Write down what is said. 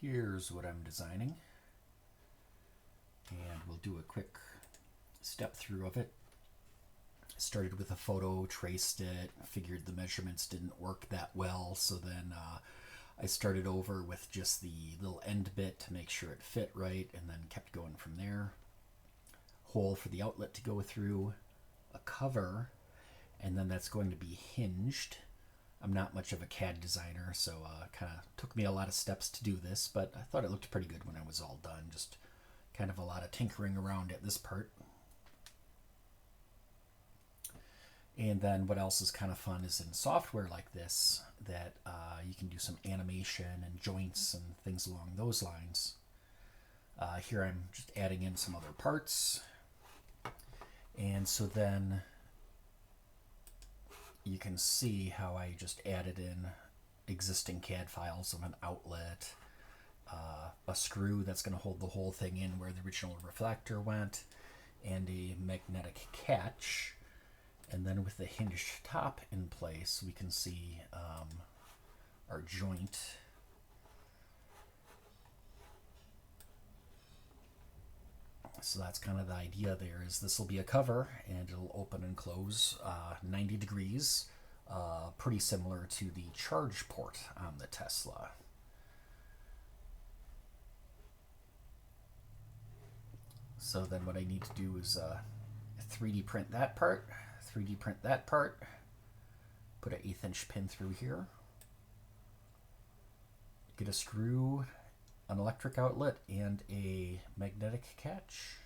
Here's what I'm designing, and we'll do a quick step through of it. Started with a photo, traced it, figured the measurements didn't work that well, so then I started over with just the little end bit to make sure it fit right, and then kept going from there. Hole for the outlet to go through, a cover, and then that's going to be hinged. I'm not much of a CAD designer, so it kind of took me a lot of steps to do this, but I thought it looked pretty good when it was all done. Just kind of a lot of tinkering around at this part. And then what else is kind of fun is in software like this that you can do some animation and joints and things along those lines. Here I'm just adding in some other parts. And so then you can see how I just added in existing CAD files of an outlet, a screw that's going to hold the whole thing in where the original reflector went, and a magnetic catch. And then with the hinged top in place, we can see our joint. So that's kind of the idea there, is this will be a cover and it'll open and close 90 degrees, pretty similar to the charge port on the Tesla. So then what I need to do is 3D print that part, 3D print that part, put an 1/8 inch pin through here, get a screw, an electric outlet, and a magnetic catch.